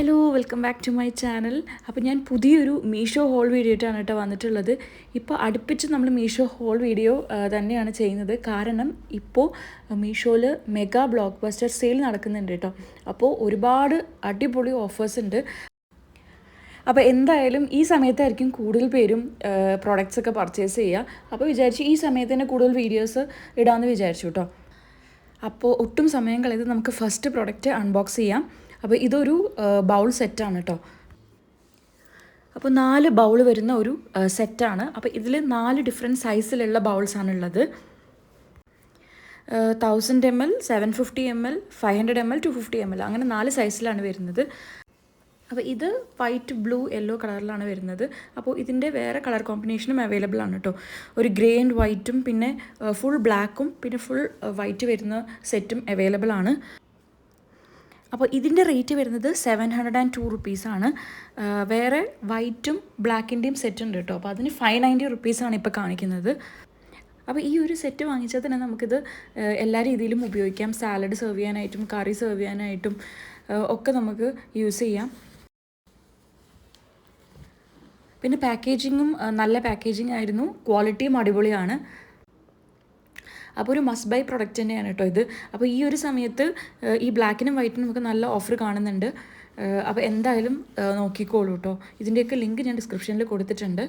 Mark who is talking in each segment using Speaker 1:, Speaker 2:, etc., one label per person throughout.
Speaker 1: Hello welcome back to my channel. അപ്പോൾ ഞാൻ പുതിയൊരു മീഷോ ഹോൾ വീഡിയോ ആയിട്ടാണ് കേട്ടോ വന്നിട്ടുള്ളത്. ഇപ്പോൾ അടുപ്പിച്ച് നമ്മൾ മീഷോ ഹോൾ വീഡിയോ തന്നെയാണ് ചെയ്യുന്നത്. കാരണം ഇപ്പോൾ മീഷോയിൽ മെഗാ ബ്ലോക്ക് ബസ്റ്റർ സെയിൽ നടക്കുന്നുണ്ട് കേട്ടോ. അപ്പോൾ ഒരുപാട് അടിപൊളി ഓഫേഴ്സ് ഉണ്ട്. അപ്പോൾ എന്തായാലും ഈ സമയത്തായിരിക്കും കൂടുതൽ പേരും പ്രോഡക്റ്റ്സ് ഒക്കെ പർച്ചേസ് ചെയ്യുക. അപ്പോൾ വിചാരിച്ചു ഈ സമയത്ത് തന്നെ കൂടുതൽ വീഡിയോസ് ഇടാമെന്ന് വിചാരിച്ചു കേട്ടോ. അപ്പോൾ ഒട്ടും സമയം കളയാതെ നമുക്ക് ഫസ്റ്റ് പ്രോഡക്റ്റ് അൺബോക്സ് ചെയ്യാം. അപ്പോൾ ഇതൊരു ബൗൾ സെറ്റാണ് കേട്ടോ. അപ്പോൾ 4 ബൗൾ വരുന്ന ഒരു സെറ്റാണ്. അപ്പോൾ ഇതിൽ 4 ഡിഫറെൻറ്റ് സൈസിലുള്ള ബൗൾസാണ് ഉള്ളത്. 1000 ml, 750 ml, 500 ml, 250 ml അങ്ങനെ 4 സൈസിലാണ് വരുന്നത്. അപ്പോൾ ഇത് വൈറ്റ്, ബ്ലൂ, യെല്ലോ കളറിലാണ് വരുന്നത്. അപ്പോൾ ഇതിൻ്റെ വേറെ കളർ കോമ്പിനേഷനും അവൈലബിൾ ആണ് കേട്ടോ. ഒരു ഗ്രേ ആൻഡ് വൈറ്റും പിന്നെ ഫുൾ ബ്ലാക്കും പിന്നെ ഫുൾ വൈറ്റ് വരുന്ന സെറ്റും അവൈലബിൾ ആണ്. അപ്പോൾ ഇതിൻ്റെ റേറ്റ് വരുന്നത് 702 റുപ്പീസാണ്. വേറെ വൈറ്റും ബ്ലാക്കിൻ്റെയും സെറ്റ് ഉണ്ട് കേട്ടോ. അപ്പോൾ അതിന് 590 റുപ്പീസാണ് ഇപ്പോൾ കാണിക്കുന്നത്. അപ്പോൾ ഈ ഒരു സെറ്റ് വാങ്ങിച്ചാൽ തന്നെ നമുക്കിത് എല്ലാ രീതിയിലും ഉപയോഗിക്കാം. സാലഡ് സെർവ് ചെയ്യാനായിട്ടും കറി സെർവ് ചെയ്യാനായിട്ടും ഒക്കെ നമുക്ക് യൂസ് ചെയ്യാം. പിന്നെ പാക്കേജിങ്ങും നല്ല പാക്കേജിങ് ആയിരുന്നു, ക്വാളിറ്റിയും അടിപൊളിയാണ്. അപ്പോൾ ഒരു മസ്റ്റ് ബൈ പ്രൊഡക്റ്റ് തന്നെയാണ് കേട്ടോ ഇത്. അപ്പോൾ ഈ ഒരു സമയത്ത് ഈ ബ്ലാക്കിനും വൈറ്റിനും നമുക്ക് നല്ല ഓഫർ കാണുന്നുണ്ട്. അപ്പോൾ എന്തായാലും നോക്കിക്കോളൂ കേട്ടോ. ഇതിൻ്റെയൊക്കെ ലിങ്ക് ഞാൻ ഡിസ്ക്രിപ്ഷനിൽ കൊടുത്തിട്ടുണ്ട്.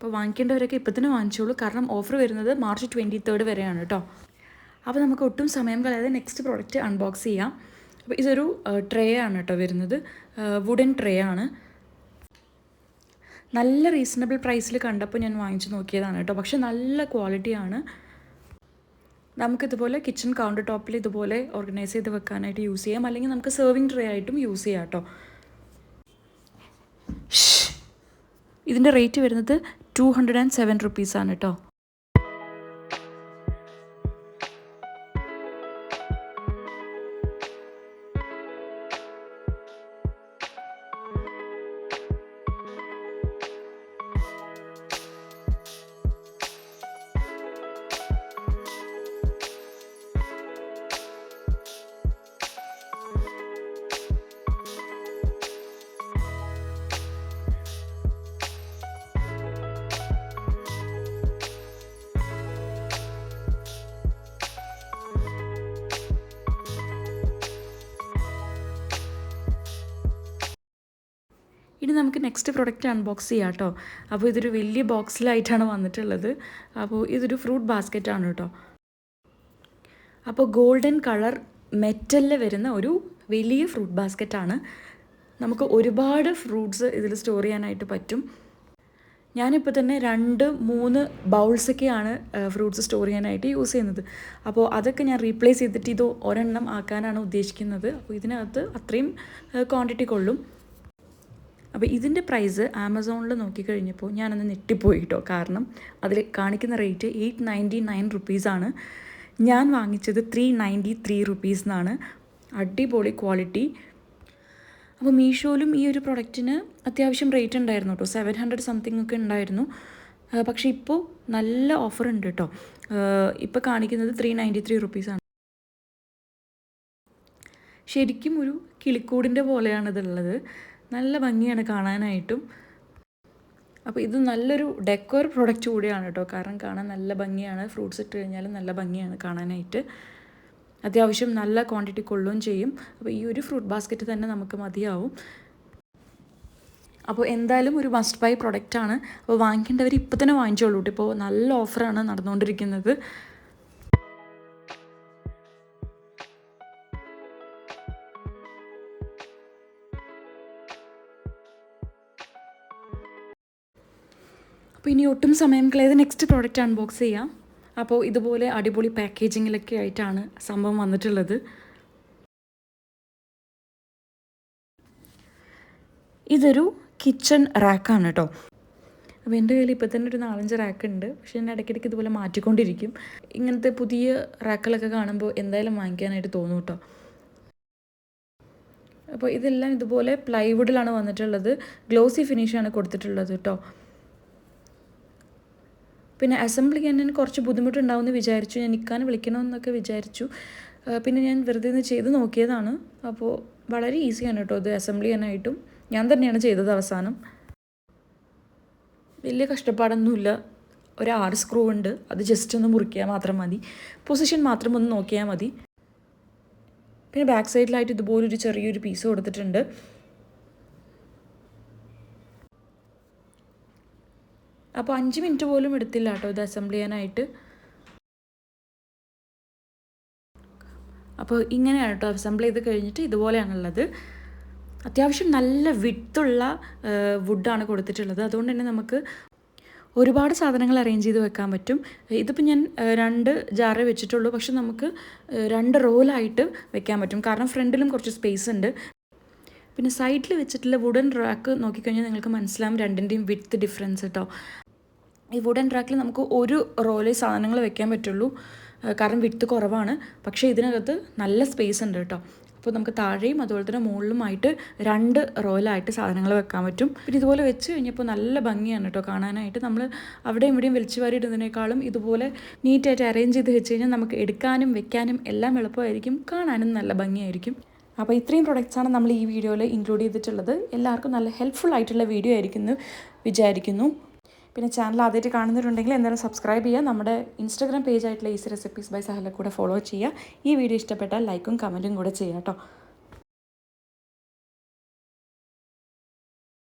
Speaker 1: അപ്പോൾ വാങ്ങിക്കേണ്ടവരൊക്കെ ഇപ്പോൾ തന്നെ വാങ്ങിച്ചോളൂ. കാരണം ഓഫർ വരുന്നത് മാർച്ച് 23 വരെയാണ് കേട്ടോ. അപ്പോൾ നമുക്ക് ഒട്ടും സമയം കളയാതെ നെക്സ്റ്റ് പ്രോഡക്റ്റ് അൺബോക്സ് ചെയ്യാം. അപ്പോൾ ഇതൊരു ട്രേ ആണ് കേട്ടോ വരുന്നത്. വുഡൻ ട്രേ ആണ്. നല്ല റീസണബിൾ പ്രൈസിൽ കണ്ടപ്പോൾ ഞാൻ വാങ്ങിച്ചു നോക്കിയതാണ് കേട്ടോ. പക്ഷെ നല്ല ക്വാളിറ്റിയാണ്. നമുക്കിതുപോലെ കിച്ചൺ കൗണ്ടർ ടോപ്പിൽ ഇതുപോലെ ഓർഗനൈസ് ചെയ്ത് വെക്കാനായിട്ട് യൂസ് ചെയ്യാം. അല്ലെങ്കിൽ നമുക്ക് സെർവിങ് ട്രേ ആയിട്ടും യൂസ് ചെയ്യാം കേട്ടോ. ഇതിൻ്റെ റേറ്റ് വരുന്നത് 207 റുപ്പീസാണ് കേട്ടോ. ഇനി നമുക്ക് നെക്സ്റ്റ് പ്രൊഡക്റ്റ് അൺബോക്സ് ചെയ്യാം കേട്ടോ. അപ്പോൾ ഇതൊരു വലിയ ബോക്സിലായിട്ടാണ് വന്നിട്ടുള്ളത്. അപ്പോൾ ഇതൊരു ഫ്രൂട്ട് ബാസ്ക്കറ്റാണ് കേട്ടോ. അപ്പോൾ ഗോൾഡൻ കളർ മെറ്റലിൽ വരുന്ന ഒരു വലിയ ഫ്രൂട്ട് ബാസ്ക്കറ്റാണ്. നമുക്ക് ഒരുപാട് ഫ്രൂട്ട്സ് ഇതിൽ സ്റ്റോർ ചെയ്യാനായിട്ട് പറ്റും. ഞാനിപ്പോൾ തന്നെ 2-3 ബൗൾസൊക്കെയാണ് ഫ്രൂട്ട്സ് സ്റ്റോർ ചെയ്യാനായിട്ട് യൂസ് ചെയ്യുന്നത്. അപ്പോൾ അതൊക്കെ ഞാൻ റീപ്ലേസ് ചെയ്തിട്ട് ഇത് ഒരെണ്ണം ആക്കാനാണ് ഉദ്ദേശിക്കുന്നത്. അപ്പോൾ ഇതിനകത്ത് അത്രയും ക്വാണ്ടിറ്റി കൊള്ളും. അപ്പോൾ ഇതിൻ്റെ പ്രൈസ് ആമസോണിൽ നോക്കിക്കഴിഞ്ഞപ്പോൾ ഞാനൊന്ന് ഞെട്ടിപ്പോയി കേട്ടോ. കാരണം അതിൽ കാണിക്കുന്ന റേറ്റ് 899 റുപ്പീസാണ്. ഞാൻ വാങ്ങിച്ചത് 393 റുപ്പീസിനാണ്. അടിപൊളി ക്വാളിറ്റി. അപ്പോൾ മീഷോയിലും ഈ ഒരു പ്രൊഡക്റ്റിന് അത്യാവശ്യം റേറ്റ് ഉണ്ടായിരുന്നു കേട്ടോ. 700 സംതിങ് ഒക്കെ ഉണ്ടായിരുന്നു. പക്ഷേ ഇപ്പോൾ നല്ല ഓഫർ ഉണ്ട് കേട്ടോ. ഇപ്പോൾ കാണിക്കുന്നത് 393 റുപ്പീസാണ്. ശരിക്കും ഒരു കിളിക്കൂടിൻ്റെ പോലെയാണിതുള്ളത്. നല്ല ഭംഗിയാണ് കാണാനായിട്ടും. അപ്പോൾ ഇത് നല്ലൊരു ഡെക്കോർ പ്രൊഡക്റ്റ് കൂടിയാണ് കേട്ടോ. കാരണം കാണാൻ നല്ല ഭംഗിയാണ്. ഫ്രൂട്ട്സ് ഇട്ട് കഴിഞ്ഞാൽ നല്ല ഭംഗിയാണ് കാണാനായിട്ട്. അത്യാവശ്യം നല്ല ക്വാണ്ടിറ്റി കൊള്ളുകയും ചെയ്യും. അപ്പോൾ ഈ ഒരു ഫ്രൂട്ട് ബാസ്ക്കറ്റ് തന്നെ നമുക്ക് മതിയാവും. അപ്പോൾ എന്തായാലും ഒരു മസ്റ്റ് ബൈ പ്രൊഡക്റ്റാണ്. അപ്പോൾ വാങ്ങിക്കേണ്ടവർ ഇപ്പോൾ തന്നെ വാങ്ങിച്ചോളൂ കേട്ടോ. ഇപ്പോൾ നല്ല ഓഫറാണ് നടന്നുകൊണ്ടിരിക്കുന്നത്. അപ്പോൾ ഇനി ഒട്ടും സമയം കളയാതെ നെക്സ്റ്റ് പ്രോഡക്റ്റ് അൺബോക്സ് ചെയ്യാം. അപ്പോൾ ഇതുപോലെ അടിപൊളി പാക്കേജിങ്ങിലൊക്കെ ആയിട്ടാണ് സംഭവം വന്നിട്ടുള്ളത്. ഇതൊരു കിച്ചൺ റാക്കാണ് കേട്ടോ. അപ്പോൾ എൻ്റെ കയ്യിൽ ഇപ്പോൾ തന്നെ ഒരു 4-5 റാക്ക് ഉണ്ട്. പക്ഷേ ഞാൻ ഇടയ്ക്കിടയ്ക്ക് ഇതുപോലെ മാറ്റിക്കൊണ്ടിരിക്കും. ഇങ്ങനത്തെ പുതിയ റാക്കുകളൊക്കെ കാണുമ്പോൾ എന്തായാലും വാങ്ങിക്കാനായിട്ട് തോന്നും കേട്ടോ. അപ്പോൾ ഇതെല്ലാം ഇതുപോലെ പ്ലൈവുഡിലാണ് വന്നിട്ടുള്ളത്. ഗ്ലോസി ഫിനിഷാണ് കൊടുത്തിട്ടുള്ളത് കേട്ടോ. പിന്നെ അസംബ്ലി ചെയ്യാൻ കുറച്ച് ബുദ്ധിമുട്ടുണ്ടാവുമെന്ന് വിചാരിച്ചു. ഞാൻ നിൽക്കാൻ വിളിക്കണമെന്നൊക്കെ വിചാരിച്ചു. പിന്നെ ഞാൻ വെറുതെ ഒന്ന് ചെയ്ത് നോക്കിയതാണ്. അപ്പോൾ വളരെ ഈസിയാണ് കേട്ടോ ഇത് അസംബ്ലി ചെയ്യാനായിട്ടും. ഞാൻ തന്നെയാണ് ചെയ്തത് അവസാനം. വലിയ കഷ്ടപ്പാടൊന്നുമില്ല. ഒരു 6 സ്ക്രൂ ഉണ്ട്. അത് ജസ്റ്റ് ഒന്ന് മുറിക്കുക മാത്രം മതി. പൊസിഷൻ മാത്രം ഒന്ന് നോക്കിയാൽ മതി. പിന്നെ ബാക്ക് സൈഡിലായിട്ട് ഇതുപോലൊരു ചെറിയൊരു പീസ് കൊടുത്തിട്ടുണ്ട്. അപ്പോൾ 5 മിനിറ്റ് പോലും എടുത്തില്ല കേട്ടോ ഇത് അസംബിൾ ചെയ്യാനായിട്ട്. അപ്പോൾ ഇങ്ങനെയാണ് കേട്ടോ അസംബിൾ ചെയ്ത് കഴിഞ്ഞിട്ട് ഇതുപോലെയാണുള്ളത്. അത്യാവശ്യം നല്ല വിഡ്ത്തുള്ള വുഡാണ് കൊടുത്തിട്ടുള്ളത്. അതുകൊണ്ട് തന്നെ നമുക്ക് ഒരുപാട് സാധനങ്ങൾ അറേഞ്ച് ചെയ്ത് വെക്കാൻ പറ്റും. ഇതിപ്പോൾ ഞാൻ 2 ജാറേ വെച്ചിട്ടുള്ളൂ. പക്ഷെ നമുക്ക് 2 റോലായിട്ട് വെക്കാൻ പറ്റും. കാരണം ഫ്രണ്ടിലും കുറച്ച് സ്പേസ് ഉണ്ട്. പിന്നെ സൈഡിൽ വെച്ചിട്ടുള്ള വുഡൻ റാക്ക് നോക്കിക്കഴിഞ്ഞാൽ നിങ്ങൾക്ക് മനസ്സിലാവും രണ്ടിൻ്റെയും വിഡ്ത്ത് ഡിഫറൻസ് കേട്ടോ. ഈ വുഡൻ റാക്കിൽ നമുക്ക് ഒരു റോയിൽ സാധനങ്ങൾ വെക്കാൻ പറ്റുള്ളൂ. കാരണം വിഡ്ത്ത് കുറവാണ്. പക്ഷേ ഇതിനകത്ത് നല്ല സ്പേസ് ഉണ്ട് കേട്ടോ. അപ്പോൾ നമുക്ക് താഴെയും അതുപോലെ തന്നെ മുകളിലുമായിട്ട് 2 റോയിലായിട്ട് സാധനങ്ങൾ വെക്കാൻ പറ്റും. പിന്നെ ഇതുപോലെ വെച്ച് കഴിഞ്ഞപ്പോൾ നല്ല ഭംഗിയാണ് കേട്ടോ കാണാനായിട്ട്. നമ്മൾ അവിടെയും ഇവിടെയും വലിച്ചു വാരി ഇടുന്നതിനേക്കാളും ഇതുപോലെ നീറ്റായിട്ട് അറേഞ്ച് ചെയ്ത് വെച്ച് കഴിഞ്ഞാൽ നമുക്ക് എടുക്കാനും വെക്കാനും എല്ലാം എളുപ്പമായിരിക്കും, കാണാനും നല്ല ഭംഗിയായിരിക്കും. അപ്പോൾ ഇത്രയും പ്രൊഡക്റ്റ്സാണ് നമ്മൾ ഈ വീഡിയോയിൽ ഇൻക്ലൂഡ് ചെയ്തിട്ടുള്ളത്. എല്ലാവർക്കും നല്ല ഹെൽപ്ഫുൾ ആയിട്ടുള്ള വീഡിയോ ആയിരിക്കും എന്ന് വിചാരിക്കുന്നു. പിന്നെ ചാനൽ ആദ്യമായിട്ട് കാണുന്നവരുണ്ടെങ്കിൽ എന്തായാലും സബ്സ്ക്രൈബ് ചെയ്യുക. നമ്മുടെ Instagram പേജായിട്ടുള്ള easy recipes by Sahala കൂടെ ഫോളോ ചെയ്യുക. ഈ വീഡിയോ ഇഷ്ടപ്പെട്ടാൽ ലൈക്കും കമൻറ്റും കൂടെ ചെയ്യാം കേട്ടോ.